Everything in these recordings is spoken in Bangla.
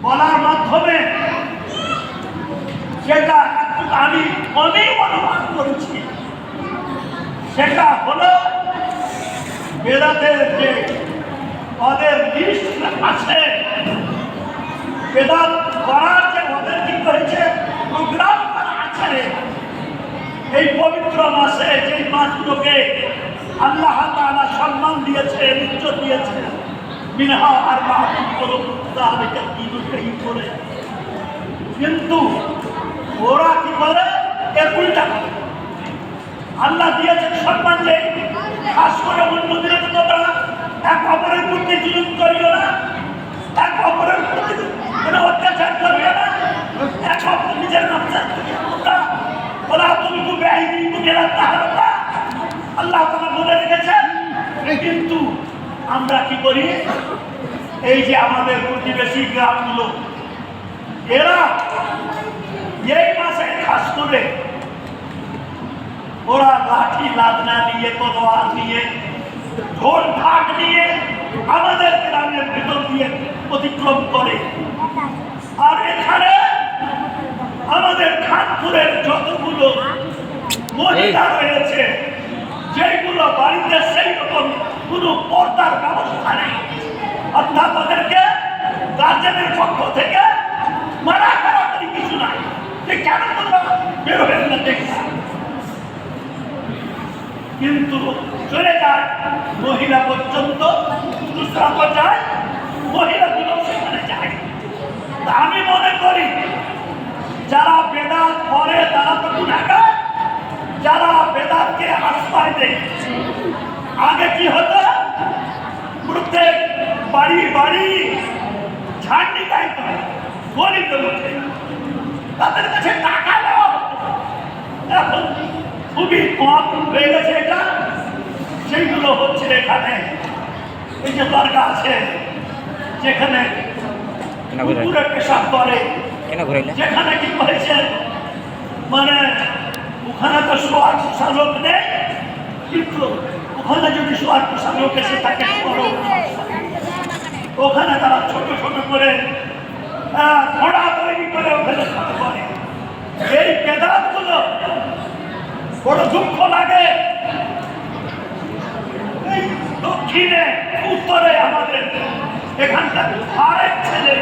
বলার মাধ্যমে যেটা আমি অনেক অনুমান করেছি সেটা হলো বেদাতের যে ওদের লিস্ট আছে, বেদাত করার যে ওদের কি করেছে প্রোগ্রাম করা আছে, এই পবিত্র মাসে যে মাসগুলোকে আল্লাহ তাআলা সম্মান দিয়েছে, ইজ্জত দিয়েছে, মিনহা আর মাহফুজ করো তাহলে কি করে, কিন্তু ওরা কি করে এর উল্টা করে। আল্লাহ দিয়েছেন সম্মান যে খাস করে অন্যদের তোমরা এক অপরের প্রতি জুলুম করিও না, এক অপরের প্রতি কোনো অত্যাচার করিও না, এক অপর নিজের নকশান করিও না, ওরা তুমি বেআইনি মুখেরা তাহারা আল্লাহ তাআলা বলে রেখেছেন। কিন্তু আমরা কি করি, এই যে আমাদের প্রতিবেশী গ্রামগুলো এরা এই মাসে খাস করে ওরা লাঠি লাদনা নিয়ে, তলোয়ার নিয়ে, ঢোল ঢাক নিয়ে আমাদের গ্রামের ভিতর দিয়ে অতিক্রম করে। আর এখানে আমাদের খানপুরের যতগুলো মহিলা রয়েছে, যেগুলো বাড়িতে সেই রকম কোনো পর্দার ব্যবস্থা নেই, অর্থাৎ ওদেরকে গার্জেনের পক্ষ থেকে মানা করা করি কিছু নাই যে কেন তোমরা বেরোবেন না দেখছি, কিন্তু চলে যায় মহিলা পর্যন্ত, দুসরা পর্যায়ে মহিলাগুলো সেখানে যায়। আমি মনে করি যারা বেদাত করে তারা তো গুনাহগার, যারা বেদাতকে আশ্রয় দেয়। আগে কি হতো, প্রত্যেক বাড়ি বাড়ি ঝান্ডি গাইত গরিব লোকে, তাদের কাছে টাকা দেওয়া হতো। এখন খুবই কম হয়ে গেছে এটা, সেইগুলো হচ্ছে এখানে এই যে দরগা আছে, যেখানে কুকুরে পেশাব করে, যেখানে কি করেছে মানে ওখানে তো শোয়ার পোষা লোক নেই, কিন্তু ওখানে যদি শোয়ার পোষা লোক এসে থাকে ওখানে তারা ছোট ছোট করে ঘোড়া তৈরি করে ওখানে করে। এই বেদাতগুলো বড় দুঃখ লাগে। এই দক্ষিণে উত্তরে আমাদের এখানকার আরেক ছেলে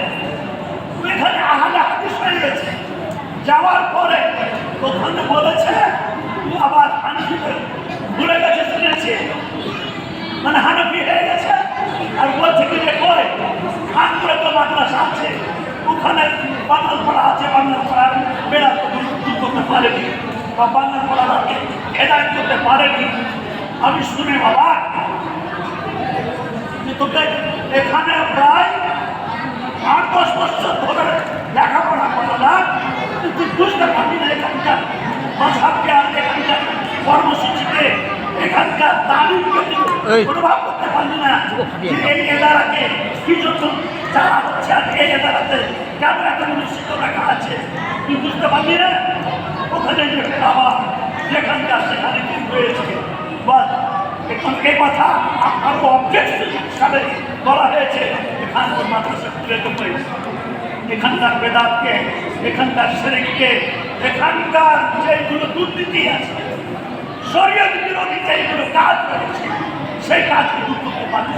এখানে আহলে হাদিস হয়ে গেছে, যাওয়ার পরে ওখানে বলেছে আবার হানফি ভুলে গেছে, শুনেছি মানে হানফি হয়ে গেছে। আর বলছে কি যে কই খানপুরে তো মাদ্রাসা আছে, ওখানে বাংলা পড়া আছে, বাংলা পড়ার বেড়া দূর করতে পারেনি বা বাংলা পড়াকে হেদায়ত করতে পারেনি। আমি শুনে বাবা যে তোকে এখানে প্রায় 8-10 বছর ধরে লেখাপড়া করলাম, তুই বুঝতে পারবি না এখানকার মাঝহাবকে আর এখানকার কর্মসূচিকে, এখানকার তালিমকে অনুভব করতে পারবি না। এই এলাকাকে কি জন্য যারা হচ্ছে আর এই এলাকাতে কেন এত নিশ্চিত রাখা আছে তুই বুঝতে পারবি না। ওখানে যে আবার যেখানকার সেখানে কি হয়েছে বাস এখন এই কথা আরো অবজেক্টিভ হিসাবে বলা হয়েছে। এখানকার মাদ্রাসা তুলে দেবে, এখানকার বেদাতকে, এখানকার শিরককে, এখানকার যেগুলো দুর্নীতি আছে, শরীয়ত বিরোধী যেগুলো কাজ করেছে সেই কাজকে দূর করতে পারবে।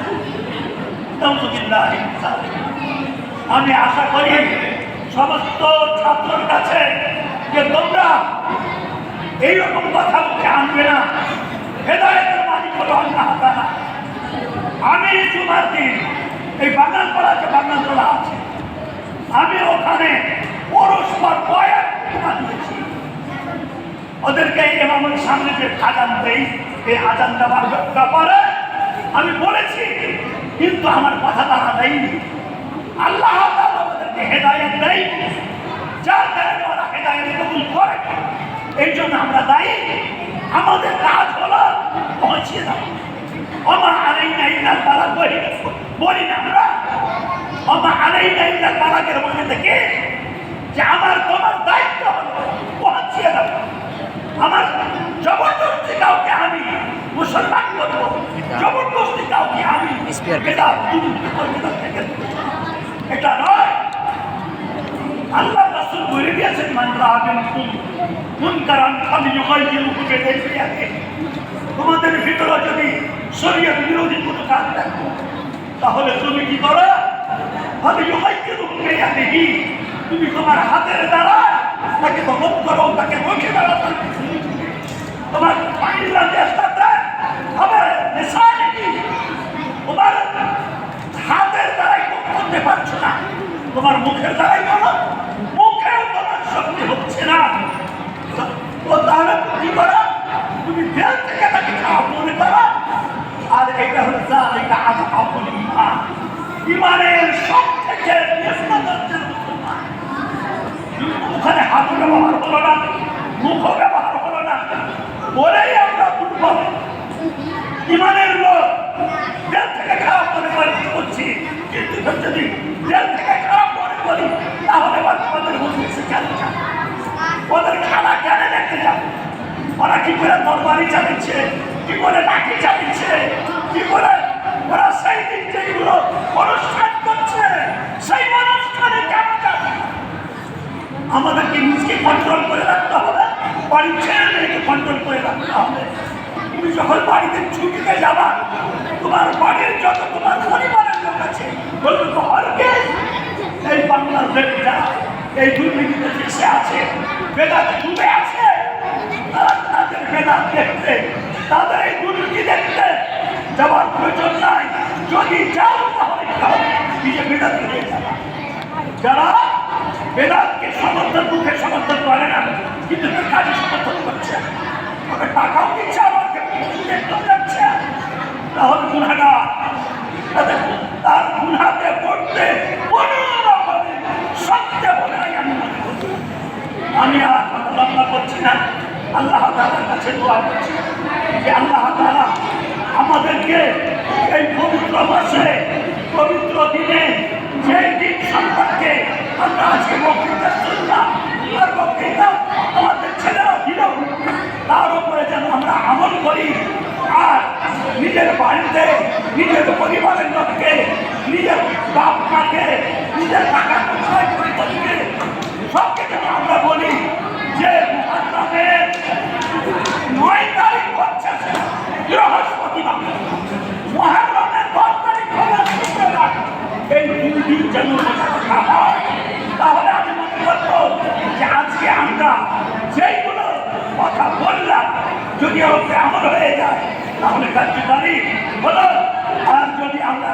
আমি আশা করি সমস্ত ছাত্রের কাছে যে তোমরা এইরকম কথা মুখে আনবে না। হেদায়েতের মালিক হলো আল্লাহ তাআলা। আমি জুমার দিন এই বাগানপাড়া যে বাগানপাড়া আছে, আমি ওখানে পরস্পর কয়েক দিয়েছি ওদেরকে ইমামের সামনে যে আজান দেই, এই আজান দেওয়ার ব্যাপারে আমি বলেছি, কিন্তু আমার কথা তারা দেয়নি। আল্লাহ তাআলা ওদেরকে হেদায়েত দেয়, যার কারণে ওরা হেদায়েত কবুল করে। এই জন্য আমরা দায়ী। আমাদের কাজ হলো পৌঁছে দেওয়া। ওমা আলাইনা ইল্লাল বালাগ বলি না আমরা, ওমা আলাইনা ইল্লাল বালাগের মধ্যে থেকে যে আমার তোমার দায়িত্ব হলো পৌঁছে দেওয়া। আমার জবরদস্তি কাউকে আমি মুসলমান করবো, জবরদস্তি কাউকে আমি এটা নয়। আমি তোমাদের ভিতরে যদি শরীয়ত বিরোধী কোনো কাজ দেখো তাহলে তুমি কি করো? আমি তুমি তোমার হাতের দ্বারা তাকে দমন করো, তাকে রোখে দাঁড়াতে। তোমার তোমার হাতের দ্বারাই করতে পারছো না, তোমার মুখের দ্বারাই বলো, মুখেও তোমার শক্তি হচ্ছে না। তাহলে কি করো? তুমি জেল থেকে তাকে খাওয়া মনে করো। আর এটা হলো এটা আজ আপন ইমান, ইমানের সব থেকে মুসলমান। ওখানে হাত ব্যবহার হলো না, মুখও ব্যবহার হলো না, বলেই আমরা দুর্বল ইমানের লোক। জেল থেকে খারাপ মনে করে করছি, কিন্তু যদি জেল থেকে খারাপ মনে করি তাহলে আমাদের মধ্যে কেন যাবে? ওদের খানা কেন দেখতে যাবে? ওরা কি করে তরবারি চালিয়েছে, কি করে লাঠি চালিয়েছে, কি করে ওরা সেই দিন যেগুলো অনুষ্ঠান করছে সেই অনুষ্ঠানে কেন যাবে? আমাদেরকে নিজকে কন্ট্রোল করে রাখতে হবে, বাড়ির ছেলে মেয়েকে কন্ট্রোল করে রাখতে হবে। তুমি যখন বাড়িতে ছুটিতে যাবা, তোমার বাড়ির যত তোমার পরিবারের লোক আছে বলবে ঘরকে এই বাংলাদেশ যারা এই দুর্নীতিতে ফেসে আছে, বেদাতে ডুবে আছে, তারা তাদের বেদাত দেখতে, তাদের এই দুর্নীতি দেখতে যাওয়ার প্রয়োজন নাই। যদি যাও তাহলে নিজে বেদাত হয়ে যাবা। যারা বেদাতকে সমর্থন, মুখে সমর্থন করে না কিন্তু তার কাজে সমর্থন করছে, তবে টাকাও দিচ্ছে, আমাকে যাচ্ছে, তাহলে গুনাহগার। তার গুনাহকে পড়তে কোনো রকমের সত্যি বলে আমি মনে করি। আমি আর কথা লম্বা করছি না, আল্লাহ তাআলার কাছে দোয়া করছি যে আল্লাহ তাআলা আমাদেরকে এই পবিত্র মাসে, পবিত্র দিনে, যে দিন সম্পর্কে আমরা আজকে বক্তৃতা শুনলাম আর বক্তৃতা আমাদের ছেলেরা দিল, তার উপরে যেন আমরা আমল করি। আর নিজের বাড়িতে, নিজের পরিবারের লোককে, নিজের বাপ মাকে, নিজের টাকা পরিবারকে সবকে যেন আমরা বলি যে মুহররমের 9 তারিখ হচ্ছে বৃহস্পতিবার, মুহররমের 10 তারিখ হলো শুক্রবার, এই 2 দিন যেন রোজা হয়। তাহলে আমি মনে করবো যে আজকে আমরা যেইগুলো কথা বললাম যদি আমাকে আমল হয়ে যায় তাহলে কার্যকারী হলো। আর যদি আমরা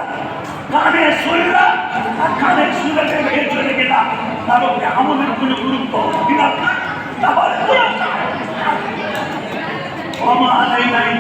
কানে শুনলাম আর কানে শুনে বেরিয়ে চলে গেলাম, তার উপরে আমলের কোনো গুরুত্ব দিলাম না, তাহলে আমি